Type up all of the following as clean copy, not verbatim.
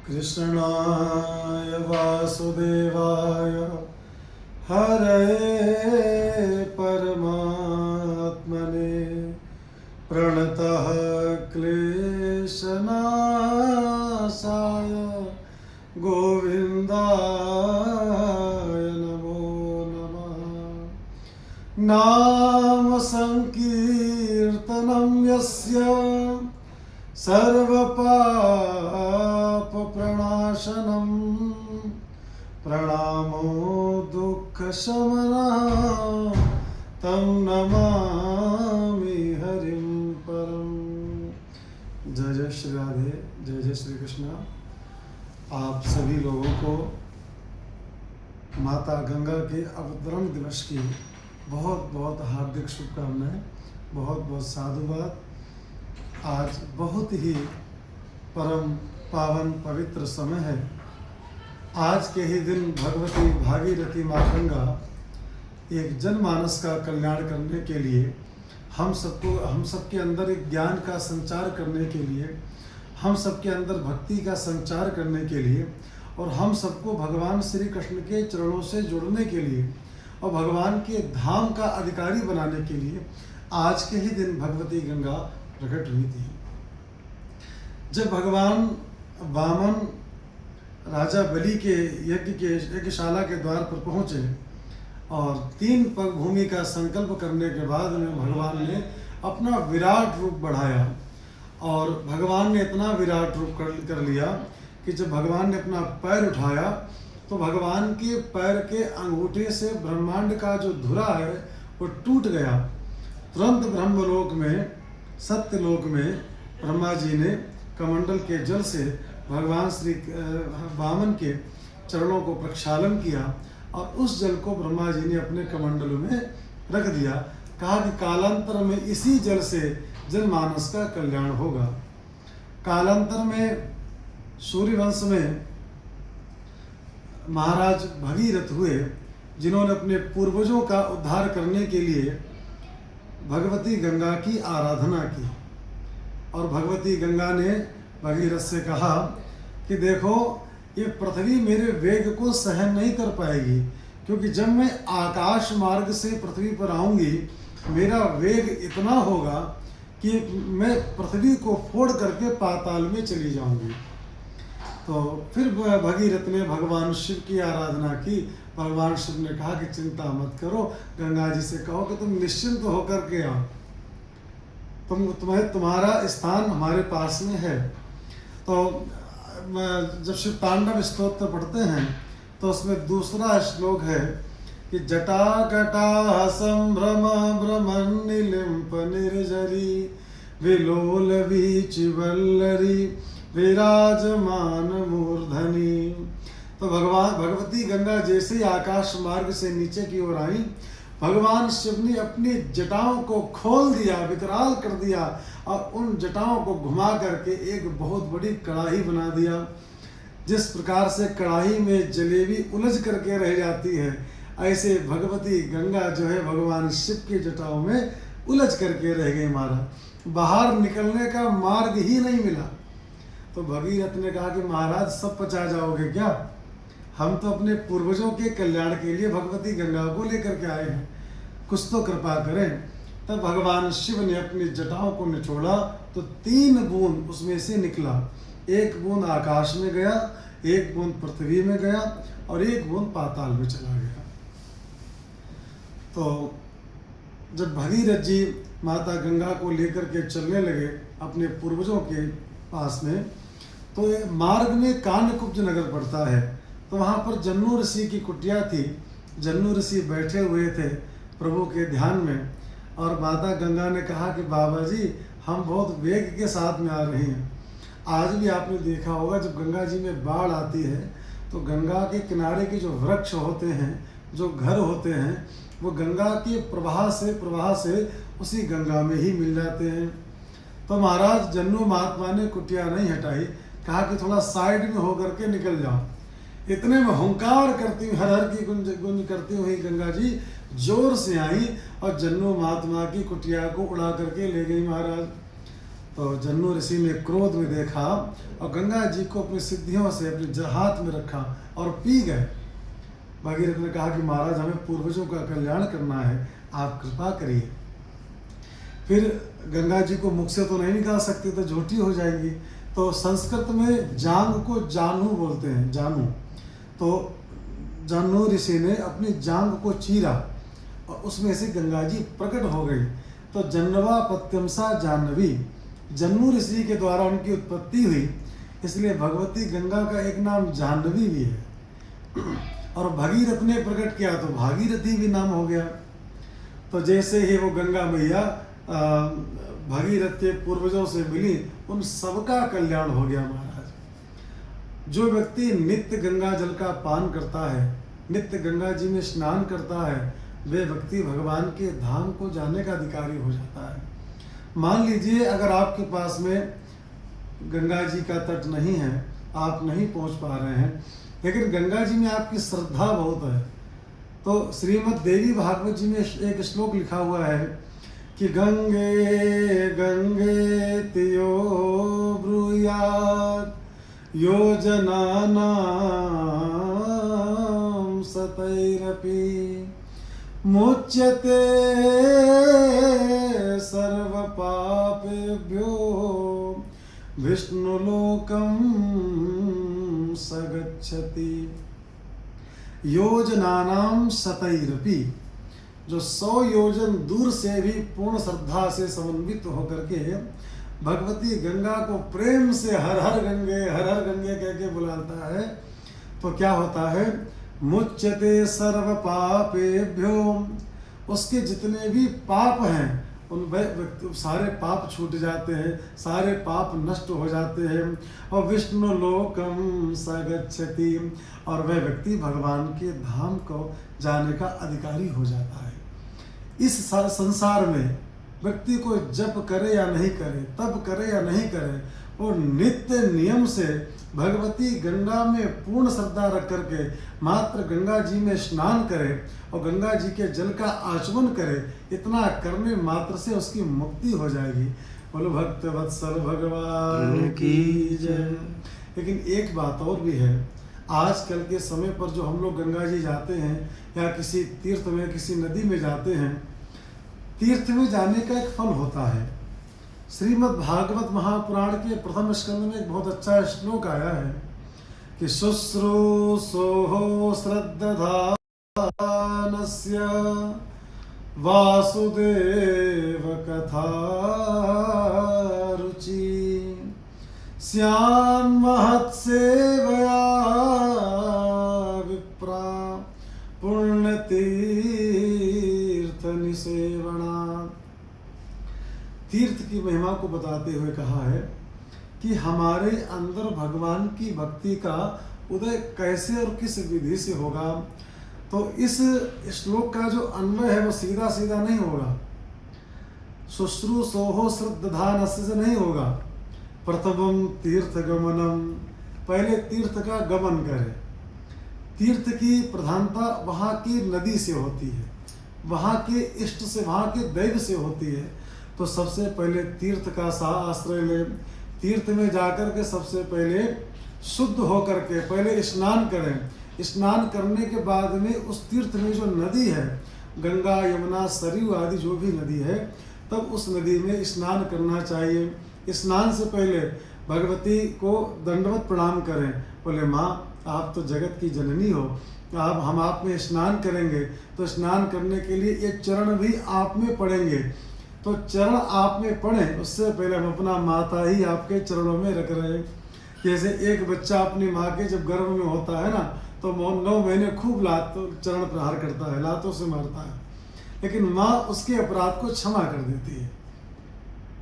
कृष्णाय वासुदेवाय हरये परमात्मने प्रणतः क्लेशनाशाय गोविन्दाय नमो नमः। नाम संकीर्तनं यस्य सर्वपापप्रणाशनं प्रणामो दुःखशमनः तं नमामि हरिं परम। जय जय श्री राधे, जय जय श्री कृष्ण। आप सभी लोगों को माता गंगा के अवतरण दिवस की बहुत बहुत हार्दिक शुभकामनाएं, बहुत बहुत साधुवाद। आज बहुत ही परम पावन पवित्र समय है। आज के ही दिन भगवती भागीरथी माँ गंगा एक जनमानस का कल्याण करने के लिए, हम सबके अंदर एक ज्ञान का संचार करने के लिए, हम सबके अंदर भक्ति का संचार करने के लिए और हम सबको भगवान श्री कृष्ण के चरणों से जोड़ने के लिए और भगवान के धाम का अधिकारी बनाने के लिए आज के ही दिन भगवती गंगा प्रकट हुई थी। जब भगवान वामन राजा बलि के यज्ञशाला के द्वार पर पहुँचे और 3 पग भूमि का संकल्प करने के बाद में भगवान ने अपना विराट रूप बढ़ाया और भगवान ने इतना विराट रूप कर लिया कि जब भगवान ने अपना पैर उठाया तो भगवान के पैर के अंगूठे से ब्रह्मांड का जो धुरा है वो टूट गया। तुरंत ब्रह्मलोक में, सत्यलोक में ब्रह्मा जी ने कमंडल के जल से भगवान श्री वामन के चरणों को प्रक्षालन किया और उस जल को ब्रह्मा जी ने अपने कमंडलों में रख दिया। कहा कि कालांतर में इसी जल से जनमानस का कल्याण होगा। कालांतर में सूर्यवंश में महाराज भगीरथ हुए, जिन्होंने अपने पूर्वजों का उद्धार करने के लिए भगवती गंगा की आराधना की और भगवती गंगा ने भगीरथ से कहा कि देखो, ये पृथ्वी मेरे वेग को सहन नहीं कर पाएगी, क्योंकि जब मैं आकाश मार्ग से पृथ्वी पर आऊंगी मेरा वेग इतना होगा कि मैं पृथ्वी को फोड़ करके पाताल में चली जाऊंगी। तो फिर भगीरथ ने भगवान शिव की आराधना की। भगवान शिव ने कहा कि चिंता मत करो, गंगा जी से कहो कि तुम निश्चिंत होकर के आओ, तुम्हारा स्थान हमारे पास में है। तो जब शिव तांडव स्तोत्र पढ़ते हैं तो उसमें दूसरा श्लोक है कि जटा कटा संभ्रम भ्रमण निलिम्प निर्जरी विलोल वीच वल्लरी विराजमान मूर्धनी। तो भगवती गंगा जैसे ही आकाश मार्ग से नीचे की ओर आई, भगवान शिव ने अपनी जटाओं को खोल दिया, विकराल कर दिया और उन जटाओं को घुमा करके एक बहुत बड़ी कढ़ाई बना दिया। जिस प्रकार से कढ़ाई में जलेबी उलझ करके रह जाती है, ऐसे भगवती गंगा जो है भगवान शिव की जटाओं में उलझ करके रह गई। महाराज बाहर निकलने का मार्ग ही नहीं मिला। तो भगीरथ ने कहा कि महाराज सब पचा जाओगे क्या? हम तो अपने पूर्वजों के कल्याण के लिए भगवती गंगा को लेकर के आए हैं, कुछ तो कृपा करें। तब भगवान शिव ने अपनी जटाओं को निचोड़ा तो 3 बूंद उसमें से निकला। 1 बूंद आकाश में गया, 1 बूंद पृथ्वी में गया और 1 बूंद पाताल में चला गया। तो जब भगीरथ जी माता गंगा को लेकर के चलने लगे अपने पूर्वजों के पास में, तो मार्ग में कान्यकुब्ज नगर पड़ता है। तो वहाँ पर जन्नू ऋषि की कुटिया थी। जन्नू ऋषि बैठे हुए थे प्रभु के ध्यान में और माता गंगा ने कहा कि बाबा जी, हम बहुत वेग के साथ में आ रहे हैं। आज भी आपने देखा होगा जब गंगा जी में बाढ़ आती है तो गंगा के किनारे के जो वृक्ष होते हैं, जो घर होते हैं, वो गंगा के प्रवाह से उसी गंगा में ही मिल जाते हैं। तो महाराज जन्नू महात्मा ने कुटिया नहीं हटाई, कहा कि थोड़ा साइड में होकर के निकल जाओ। इतने में हुंकार करती हुई, हर हर की गुंज करती हुई गंगा जी जोर से आई और जन्नू महात्मा की कुटिया को उड़ा करके ले गई। महाराज तो जन्नू ऋषि ने क्रोध में देखा और गंगा जी को अपनी सिद्धियों से अपने हाथ में रखा और पी गए। भगीरथ ने कहा कि महाराज, हमें पूर्वजों का कल्याण करना है, आप कृपा करिए। फिर गंगा जी को मुख से तो नहीं निकाल सकते, तो झूठी हो जाएंगी। तो संस्कृत में जांग को जानू बोलते हैं, जानू। तो जन्नू ऋषि ने अपनी जांग को चीरा और उसमें से गंगा जी प्रकट हो गई। तो जन्नवा प्रत्यंसा जाह्नवी, जन्नू ऋषि के द्वारा उनकी उत्पत्ति हुई, इसलिए भगवती गंगा का एक नाम जाह्नवी भी है। और भगीरथ ने प्रकट किया तो भागीरथी भी नाम हो गया। तो जैसे ही वो गंगा मैया भगीरथ के पूर्वजों से मिली, उन सबका कल्याण हो गया महाराज। जो व्यक्ति नित्य गंगा जल का पान करता है, नित्य गंगा जी में स्नान करता है, वे व्यक्ति भगवान के धाम को जाने का अधिकारी हो जाता है। मान लीजिए अगर आपके पास में गंगा जी का तट नहीं है, आप नहीं पहुंच पा रहे हैं, लेकिन गंगा जी में आपकी श्रद्धा बहुत है, तो श्रीमद् देवी भागवत जी में एक श्लोक लिखा हुआ है कि गंगे गंगे तियो ब्रूयात् योजनानां सतैरपि मुच्यते सर्वपापेभ्यो विष्णुलोकं सगच्छति। योजनानां सतैरपि, जो 100 योजन दूर से भी पूर्ण श्रद्धा से समन्वित होकर के भगवती गंगा को प्रेम से हर हर गंगे कह के बुलाता है, तो क्या होता है? मुच्यते सर्व पापेभ्यो, उसके जितने भी पाप हैं उन सारे पाप छूट जाते हैं, सारे पाप नष्ट हो जाते हैं। और विष्णु लोकम सगच्छति, और वह व्यक्ति भगवान के धाम को जाने का अधिकारी हो जाता है। इस संसार में व्यक्ति को जप करे या नहीं करे, तप करे या नहीं करे, वो नित्य नियम से भगवती गंगा में पूर्ण श्रद्धा रख करके मात्र गंगा जी में स्नान करे और गंगा जी के जल का आचमन करे, इतना करने मात्र से उसकी मुक्ति हो जाएगी। बोलो भक्त वत्सल भगवान की जय। लेकिन एक बात और भी है, आजकल के समय पर जो हम लोग गंगा जी जाते हैं या किसी तीर्थ में, किसी नदी में जाते हैं, तीर्थ में जाने का एक फल होता है। श्रीमद् भागवत महापुराण के प्रथम स्कंद में एक बहुत अच्छा श्लोक आया है कि शुश्रूषोः श्रद्धानस्य वासुदेव कथा रुचि स्यान्महत्सेवया विप्रा पुण्यतीर्थ निसेवना। तीर्थ की महिमा को बताते हुए कहा है कि हमारे अंदर भगवान की भक्ति का उदय कैसे और किस विधि से होगा। तो इस श्लोक का जो अन्वय है वो सीधा सीधा नहीं होगा, शुश्रूषोः श्रद्धानस्य से नहीं होगा। प्रथमम तीर्थ गमनम, पहले तीर्थ का गमन करें। तीर्थ की प्रधानता वहाँ की नदी से होती है, वहाँ के इष्ट से, वहाँ के दैव से होती है। तो सबसे पहले तीर्थ का आश्रय ले, तीर्थ में जाकर के सबसे पहले शुद्ध होकर के पहले स्नान करें। स्नान करने के बाद में उस तीर्थ में जो नदी है, गंगा यमुना सरयू आदि जो भी नदी है, तब उस नदी में स्नान करना चाहिए। स्नान से पहले भगवती को दंडवत प्रणाम करें, बोले माँ आप तो जगत की जननी हो, हम आप में स्नान करेंगे, तो स्नान करने के लिए ये चरण भी आप में पड़ेंगे। तो चरण आप में पड़े उससे पहले हम अपना माता ही आपके चरणों में रख रहे हैं। जैसे एक बच्चा अपनी माँ के जब गर्भ में होता है ना, तो 9 महीने खूब चरण प्रहार करता है, लातों से मारता है, लेकिन माँ उसके अपराध को क्षमा कर देती है।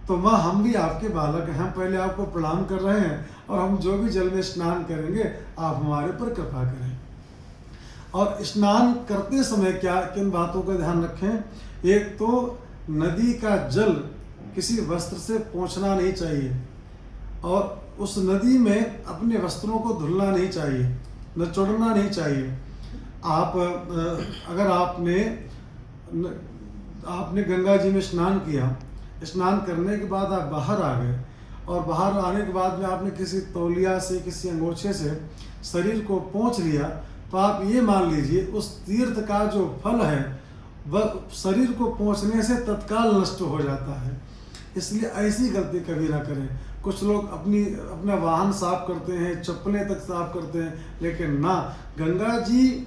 तो माँ हम भी आपके बालक हैं, हम पहले आपको प्रणाम कर रहे हैं और हम जो भी जल में स्नान करेंगे आप हमारे पर कृपा करें। और स्नान करते समय क्या किन बातों का ध्यान रखें? एक तो नदी का जल किसी वस्त्र से पोंछना नहीं चाहिए और उस नदी में अपने वस्त्रों को धुलना नहीं चाहिए, न चुड़ना नहीं चाहिए। आप अगर आपने गंगा जी में स्नान किया, स्नान करने के बाद आप बाहर आ गए और बाहर आने के बाद में आपने किसी तौलिया से, किसी अंगोछे से शरीर को पोंछ लिया, तो आप ये मान लीजिए उस तीर्थ का जो फल है वह शरीर को पोंछने से तत्काल नष्ट हो जाता है। इसलिए ऐसी गलती कभी ना करें। कुछ लोग अपना वाहन साफ करते हैं, चप्पलें तक साफ करते हैं, लेकिन ना, गंगा जी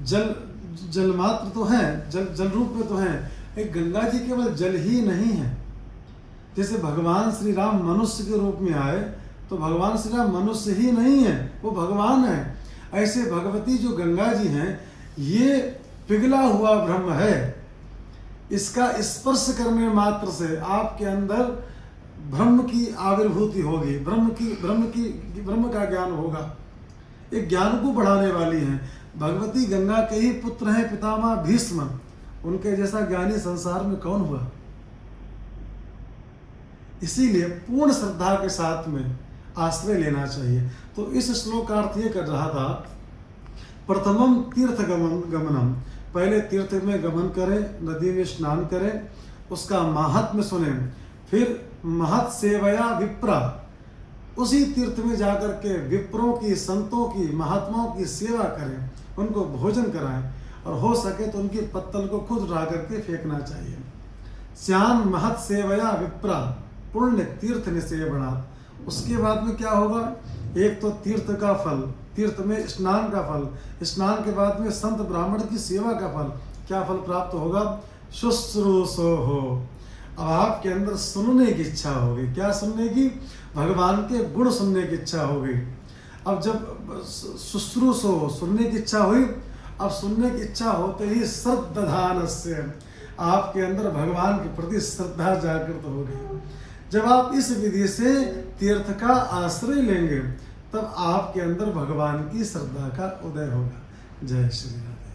जल मात्र तो हैं, जल रूप में तो हैं। एक गंगा जी केवल जल ही नहीं है। जैसे भगवान श्री राम मनुष्य के रूप में आए, तो भगवान श्री राम मनुष्य ही नहीं है, वो भगवान है। ऐसे भगवती जो गंगा जी हैं, ये पिघला हुआ ब्रह्म है। इसका स्पर्श करने मात्र से आपके अंदर ब्रह्म की आविर्भूति होगी, ब्रह्म का ज्ञान होगा। एक ज्ञान को बढ़ाने वाली हैं। भगवती गंगा के ही पुत्र हैं पितामह भीष्म, उनके जैसा ज्ञानी संसार में कौन हुआ। इसीलिए पूर्ण श्रद्धा के साथ में आश्रय लेना चाहिए। तो इस श्लोक का अर्थ ये कर रहा था, प्रथमम तीर्थ गमनम, पहले तीर्थ में गमन करें, नदी में स्नान करें, उसका महात्म्य सुने, फिर महत् सेवया विप्रा, उसी तीर्थ में जाकर के विप्रों की, संतों की, महात्माओं की सेवा करें, उनको भोजन कराएं, और हो सके तो उनकी पत्तल को खुद उठा करके फेंकना चाहिए। स्यान महत् सेवया विप्रा पुण्य तीर्थ निसेवना। उसके बाद में क्या होगा, एक तो तीर्थ का फल, तीर्थ में स्नान का फल, स्नान के बाद में संत ब्राह्मण की सेवा का फल। क्या फल प्राप्त होगा, शुश्रूषो हो। अब आपके अंदर सुनने की इच्छा होगी। क्या सुनने की, भगवान के गुण सुनने की इच्छा हो गई। अब जब शुश्रूषो सुनने की इच्छा हुई, अब सुनने की इच्छा होते ही श्रद्धानस्य, आपके अंदर भगवान के प्रति श्रद्धा जागृत हो गई। जब आप इस विधि से तीर्थ का आश्रय लेंगे, तब आपके अंदर भगवान की श्रद्धा का उदय होगा। जय श्री राधे।